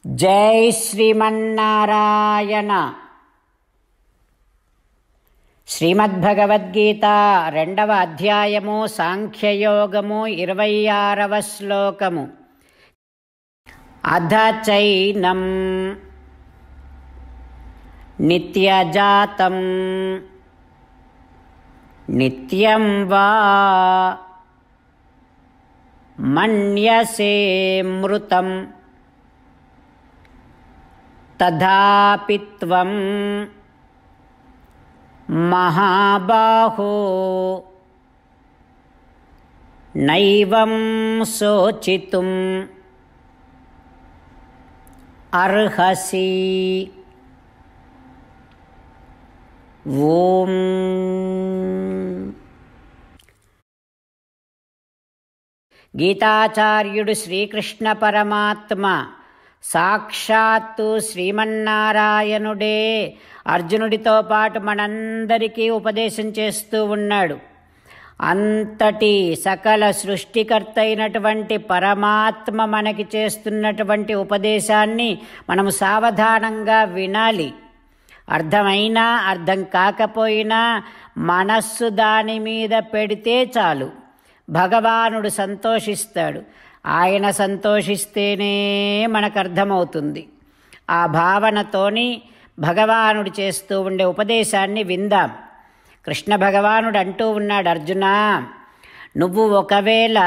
జై శ్రీమన్నారాయణ. శ్రీమద్భగవద్గీత 2వ అధ్యాయము సాంఖ్యయోగము 26వ శ్లోకము. అధ చైనం నిత్యజాతం నిత్యం వా మన్యసే మృతం తథాపి త్వం మహాబాహో నైవం శోచితుం అర్హసి. ఓం గీతాచార్యుడు శ్రీకృష్ణ పరమాత్మ సాక్షాత్తు శ్రీమన్నారాయణుడే అర్జునుడితో పాటు మనందరికీ ఉపదేశం చేస్తూ ఉన్నాడు. అంతటి సకల సృష్టికర్త అయినటువంటి పరమాత్మ మనకి చేస్తున్నటువంటి ఉపదేశాన్ని మనము సావధానంగా వినాలి. అర్థమైనా అర్థం కాకపోయినా మనస్సు దాని మీద పెడితే చాలు, భగవానుడు సంతోషిస్తాడు. ఆయన సంతోషిస్తేనే మనకు అర్థమవుతుంది. ఆ భావనతోని భగవానుడు చేస్తూ ఉండే ఉపదేశాన్ని విందాం. కృష్ణ భగవానుడు అంటూ ఉన్నాడు, అర్జునా, నువ్వు ఒకవేళ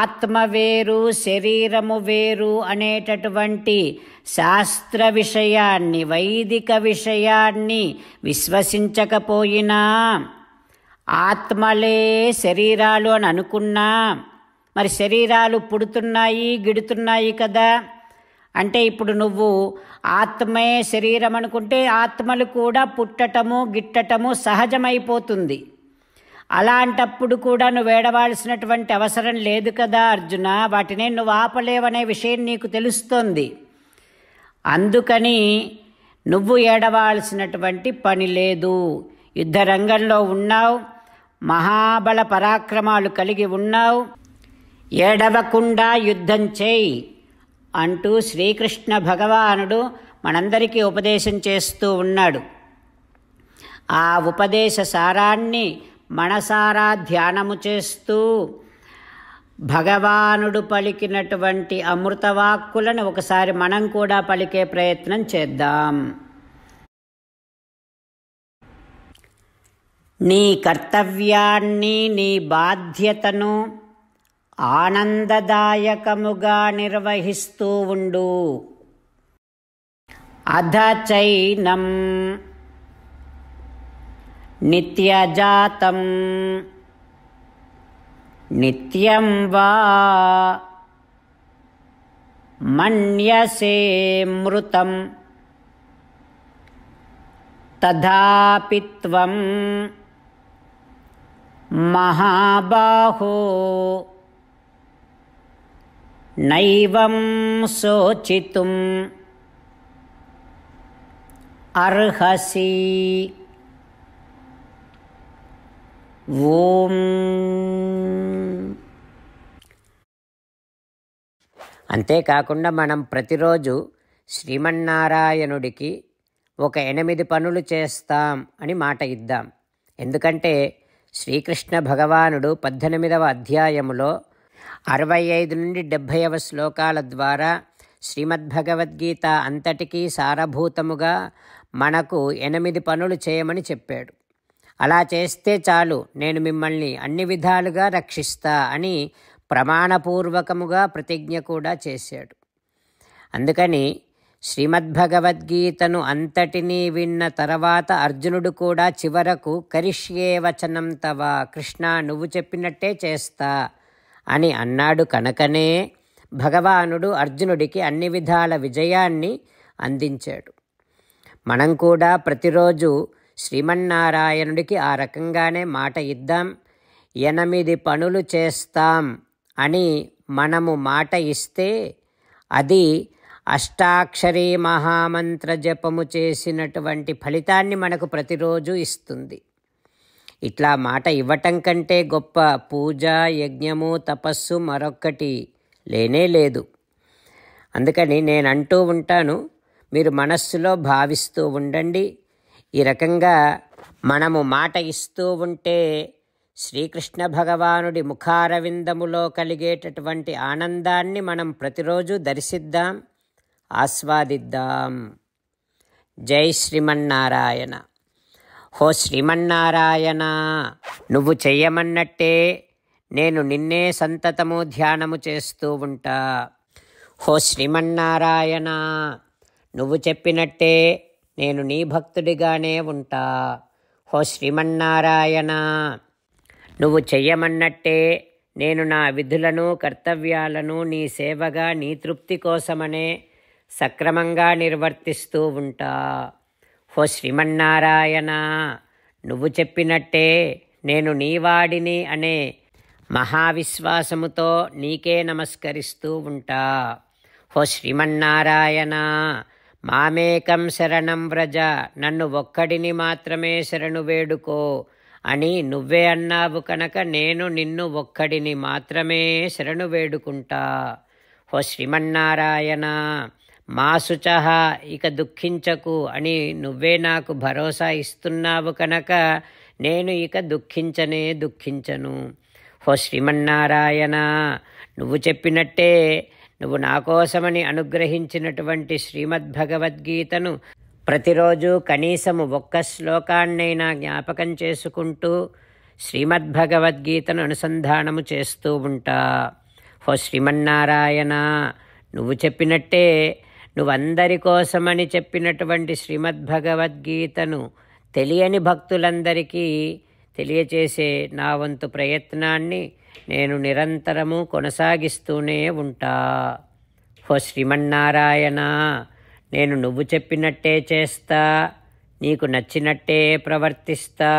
ఆత్మ వేరు శరీరము వేరు అనేటటువంటి శాస్త్ర విషయాన్ని, వైదిక విషయాన్ని విశ్వసించకపోయినా, ఆత్మలే శరీరాలు అని అనుకున్నా, మరి శరీరాలు పుడుతున్నాయి గిడుతున్నాయి కదా, అంటే ఇప్పుడు నువ్వు ఆత్మే శరీరం అనుకుంటే ఆత్మలు కూడా పుట్టటము గిట్టటము సహజమైపోతుంది. అలాంటప్పుడు కూడా నువ్వు ఏడవాల్సినటువంటి అవసరం లేదు కదా అర్జున, వాటినే నువ్వు ఆపలేవనే విషయం నీకు తెలుస్తోంది. అందుకని నువ్వు ఏడవాల్సినటువంటి పని లేదు. యుద్ధరంగంలో ఉన్నావు, మహాబల పరాక్రమాలు కలిగి ఉన్నావు, ఏడవకుండా యుద్ధం చేయి అంటూ శ్రీకృష్ణ భగవానుడు మనందరికీ ఉపదేశం చేస్తూ ఉన్నాడు. ఆ ఉపదేశ సారాన్ని మనసారా ధ్యానము చేస్తూ భగవానుడు పలికినటువంటి అమృతవాక్కులను ఒకసారి మనం కూడా పలికే ప్రయత్నం చేద్దాం. నీ కర్తవ్యాన్ని, నీ బాధ్యతను ఆనందదాయకముగా నిర్వహిస్తూ ఉండు. అధ చైనం నిత్యజాతం నిత్యం వా మన్యసే మృతం తథాపి త్వం మహాబాహో నైవం శోచితుం అర్హసి. ఓం. అంతేకాకుండా మనం ప్రతిరోజు శ్రీమన్నారాయణుడికి ఒక 8 పనులు చేస్తాం అని మాట ఇద్దాం. ఎందుకంటే శ్రీకృష్ణ భగవానుడు 18వ అధ్యాయములో 65 నుండి 70వ శ్లోకాల ద్వారా శ్రీమద్భగవద్గీత అంతటికీ సారభూతముగా మనకు 8 పనులు చేయమని చెప్పాడు. అలా చేస్తే చాలు, నేను మిమ్మల్ని అన్ని విధాలుగా రక్షిస్తా అని ప్రమాణపూర్వకముగా ప్రతిజ్ఞ కూడా చేశాడు. అందుకని శ్రీమద్భగవద్గీతను అంతటినీ విన్న తర్వాత అర్జునుడు కూడా చివరకు కరిష్యే వచనం తవ, కృష్ణ నువ్వు చెప్పినట్టే చేస్తా అని అన్నాడు. కనుకనే భగవానుడు అర్జునుడికి అన్ని విధాల విజయాన్ని అందించాడు. మనం కూడా ప్రతిరోజు శ్రీమన్నారాయణుడికి ఆ రకంగానే మాట ఇద్దాం. 8 పనులు చేస్తాం అని మనము మాట ఇస్తే అది అష్టాక్షరీ మహామంత్ర జపము చేసినటువంటి ఫలితాన్ని మనకు ప్రతిరోజు ఇస్తుంది. ఇట్లా మాట ఇవ్వటం కంటే గొప్ప పూజ, యజ్ఞము, తపస్సు మరొక్కటి లేనే లేదు. అందుకని నేను అంటూ ఉంటాను, మీరు మనస్సులో భావిస్తూ ఉండండి. ఈ రకంగా మనము మాట ఇస్తూ ఉంటే శ్రీకృష్ణ భగవానుడి ముఖారవిందములో కలిగేటటువంటి ఆనందాన్ని మనం ప్రతిరోజు దర్శిద్దాం, ఆస్వాదిద్దాం. జై శ్రీమన్నారాయణ. హో శ్రీమన్నారాయణ, నువ్వు చెయ్యమన్నట్టే నేను నిన్నే సంతతము ధ్యానము చేస్తూ ఉంటా. హో శ్రీమన్నారాయణ, నువ్వు చెప్పినట్టే నేను నీ భక్తుడిగానే ఉంటా. హో శ్రీమన్నారాయణ, నువ్వు చెయ్యమన్నట్టే నేను నా విధులను కర్తవ్యాలను నీ సేవగా నీ తృప్తి కోసమనే సక్రమంగా నిర్వర్తిస్తూ ఉంటా. హో శ్రీమన్నారాయణ, నువ్వు చెప్పినట్టే నేను నీవాడిని అనే మహావిశ్వాసముతో నీకే నమస్కరిస్తూ ఉంటా. హో శ్రీమన్నారాయణ, మామేకం శరణం వ్రజ, నన్ను ఒక్కడిని మాత్రమే శరణు వేడుకో అని నువ్వే అన్నావు కనుక నేను నిన్ను ఒక్కడిని మాత్రమే శరణు వేడుకుంటా. హో శ్రీమన్నారాయణ, మా శుచః, ఇక దుఃఖించకు అని నువ్వే నాకు భరోసా ఇస్తున్నావు కనుక నేను ఇక దుఃఖించను. హో శ్రీమన్నారాయణ, నువ్వు చెప్పినట్టే నువ్వు నా కోసమని అనుగ్రహించినటువంటి శ్రీమద్భగవద్గీతను ప్రతిరోజు కనీసము ఒక్క శ్లోకాన్నైనా జ్ఞాపకం చేసుకుంటూ శ్రీమద్భగవద్గీతను అనుసంధానము చేస్తూ ఉంటా. హో శ్రీమన్నారాయణ, నువ్వు చెప్పినట్టే నువ్వందరి కోసమని చెప్పినటువంటి శ్రీమద్భగవద్గీతను తెలియని భక్తులందరికీ తెలియచేసే నా వంతు ప్రయత్నాన్ని నేను నిరంతరము కొనసాగిస్తూనే ఉంటా. హో శ్రీమన్నారాయణ, నేను నువ్వు చెప్పినట్టే చేస్తా, నీకు నచ్చినట్టే ప్రవర్తిస్తా,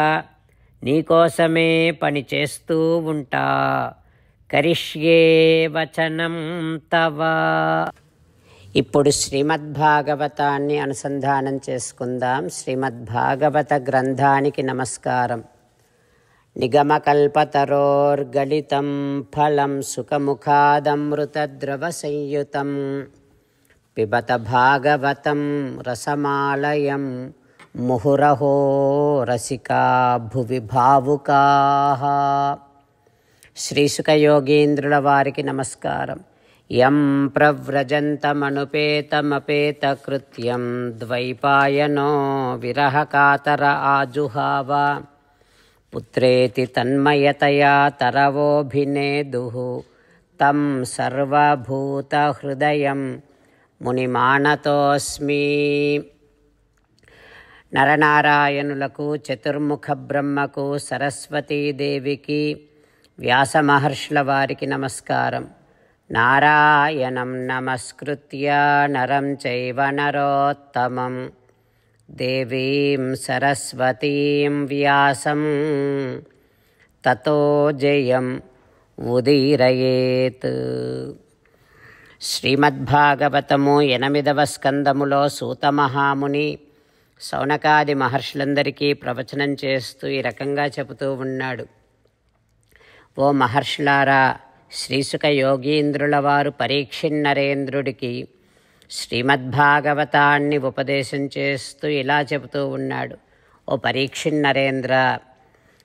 నీకోసమే పని చేస్తూ ఉంటా. కరిష్యే వచనం తవ. ఇప్పుడు శ్రీమద్భాగవతాన్ని అనుసంధానం చేసుకుందాం. శ్రీమద్భాగవత గ్రంథానికి నమస్కారం. నిగమకల్పతరోర్గళితం ఫలం సుఖముఖాదమృతద్రవ సంయుతం పిబత భాగవతం రసమాలయం ముహురహో రసికా భువి భావుకాః. శ్రీసుఖయోగీంద్రుల వారికి నమస్కారం. యం ప్రవ్రజంతమనుపేతమపేతకృత్యం ద్వైపాయనో విరహకాతర ఆజుహావ పుత్రేతి తన్మయతయా తరవోభినేదుః తం సర్వభూతహృదయం మునిమానతోస్మి. నరనారాయణులకు, చతుర్ముఖ బ్రహ్మకు, సరస్వతీదేవికి, వ్యాస మహర్షుల వారికి నమస్కారం. నారాయణం నమస్కృత్య నరం చైవ నరోత్తమం దేవీం సరస్వతీం వ్యాసం తతో జయం ఉదీరయేత్. శ్రీమద్భాగవతము 8వ స్కందములో సూతమహాముని శౌనకాది మహర్షులందరికీ ప్రవచనం చేస్తూ ఈ రకంగా చెబుతూ ఉన్నాడు. ఓ మహర్షులారా, శ్రీసుఖ యోగీంద్రుల వారు పరీక్షిన్నరేంద్రుడికి శ్రీమద్భాగవతాన్ని ఉపదేశం చేస్తూ ఇలా చెబుతూ ఉన్నాడు. ఓ పరీక్షిన్నరేంద్ర,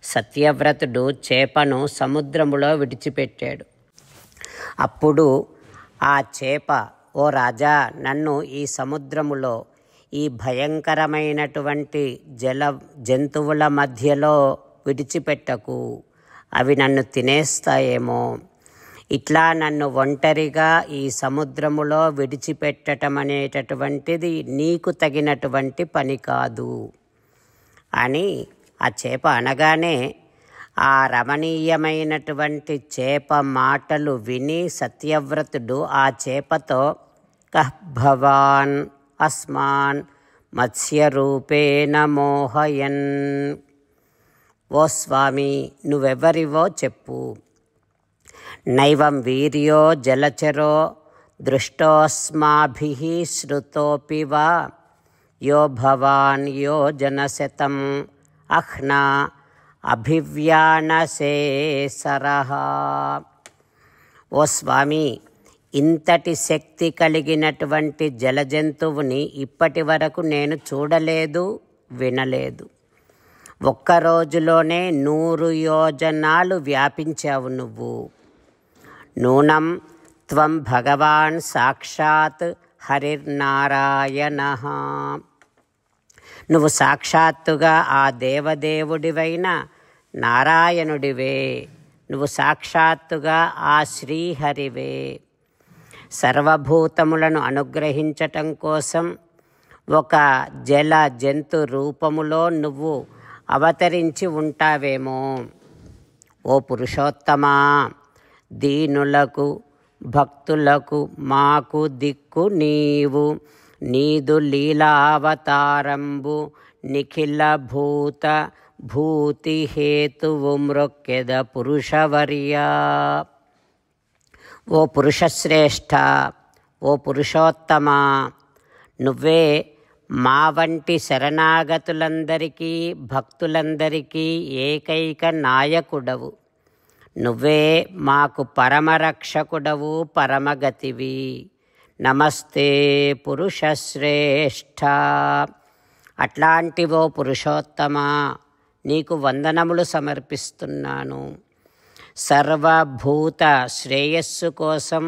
సత్యవ్రతుడు చేపను సముద్రములో విడిచిపెట్టాడు. అప్పుడు ఆ చేప, ఓ రాజా, నన్ను ఈ సముద్రములో ఈ భయంకరమైనటువంటి జంతువుల మధ్యలో విడిచిపెట్టకు, అవి నన్ను తినేస్తాయేమో. ఇట్లా నన్ను ఒంటరిగా ఈ సముద్రములో విడిచిపెట్టడం అనేటటువంటిది నీకు తగినటువంటి పని కాదు అని ఆ చేప అనగానే ఆ రమణీయమైనటువంటి చేప మాటలు విని సత్యవ్రతుడు ఆ చేపతో కహ్ భవాన్ అస్మాన్ మత్స్యరూపేణ మోహయన్. ఓ స్వామి, నువ్వెవరివో చెప్పు. నైవం వీర్యో జలచరో దృష్టోస్మాభిః శ్రుతోపి వా యో భవాన్ యో జనశతం అహ్నా అభివ్యానసేసరః. ఓ స్వామి, ఇంతటి శక్తి కలిగినటువంటి జలజంతువుని ఇప్పటి వరకు నేను చూడలేదు, వినలేదు. ఒక్క రోజులోనే 100 యోజనాలు వ్యాపించావు నువ్వు. నూనం త్వం భగవాన్ సాక్షాత్ హరిర్నారాయణః. నువ్వు సాక్షాత్తుగా ఆ దేవదేవుడివైన నారాయణుడివే. నువ్వు సాక్షాత్తుగా ఆ శ్రీహరివే. సర్వభూతములను అనుగ్రహించటం కోసం ఒక జల జంతు రూపములో నువ్వు అవతరించి ఉంటావేమో. ఓ పురుషోత్తమా, దీనులకు భక్తులకు మాకు దిక్కు నీవు. నీదు లీలావతారంబు నిఖిల భూత భూతి హేతువు మ్రొక్కెద పురుషవర్యా. ఓ పురుషశ్రేష్ఠ, ఓ పురుషోత్తమా, నువ్వే మా వంటి శరణాగతులందరికీ భక్తులందరికీ ఏకైక నాయకుడవు. నువ్వే మాకు పరమరక్షకుడవు, పరమగతివి. నమస్తే పురుషశ్రేష్ఠ. అట్లాంటివో పురుషోత్తమా, నీకు వందనములు సమర్పిస్తున్నాను. సర్వభూత శ్రేయస్సు కోసం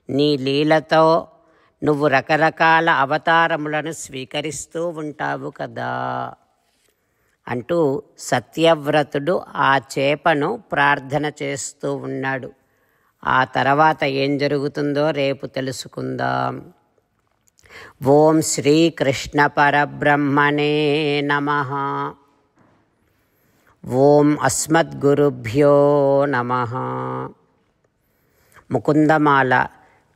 నీ లీలతో నువ్వు రకరకాల అవతారములను స్వీకరిస్తూ ఉంటావు కదా అంటూ సత్యవ్రతుడు ఆ చేపను ప్రార్థన చేస్తూ ఉన్నాడు. ఆ తర్వాత ఏం జరుగుతుందో రేపు తెలుసుకుందాం. ఓం శ్రీకృష్ణ పరబ్రహ్మణే నమః. ఓం అస్మద్గురుభ్యో నమః. ముకుందమాల.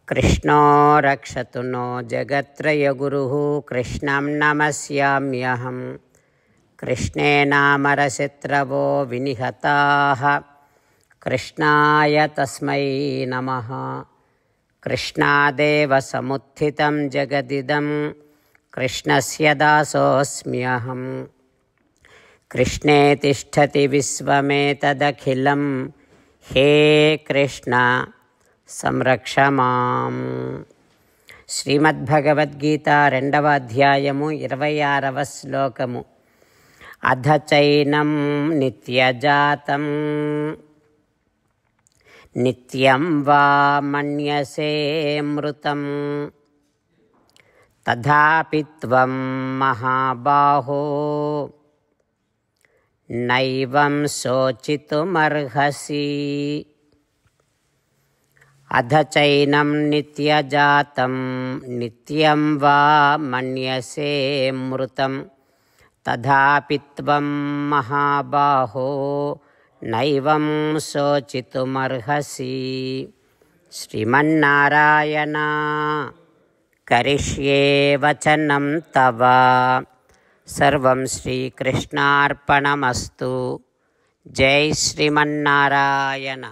కృష్ణో రక్షతు నో జగత్రయగురుః కృష్ణం నమస్యామ్యహం. కృష్ణేనామరశత్రవో వినిహతాః కృష్ణాయ తస్మై నమః. కృష్ణాదేవ సముత్థితం జగదిదం కృష్ణస్య దాసోऽస్మ్యహం. కృష్ణే తిష్టతి విశ్వమేతదఖిలం. హే కృష్ణ సంరక్ష మాం. శ్రీమద్భగవద్గీత 2వ అధ్యాయము 26వ శ్లోకము. అధ చైనం నిత్యజాతం నిత్యం వా మన్యసే మృతం తథాపి త్వం మహాబాహో నైవం శోచితుమర్హసి. అధ చైనం నిత్యజాతం నిత్యం వా మన్యసే మృతం తథాపి త్వం మహాబాహో నైవం శోచితుమర్హసి. శ్రీమన్నారాయణ కరిష్యే వచనం తవ. సర్వం శ్రీకృష్ణార్పణమస్తు. జై శ్రీమన్నారాయణ.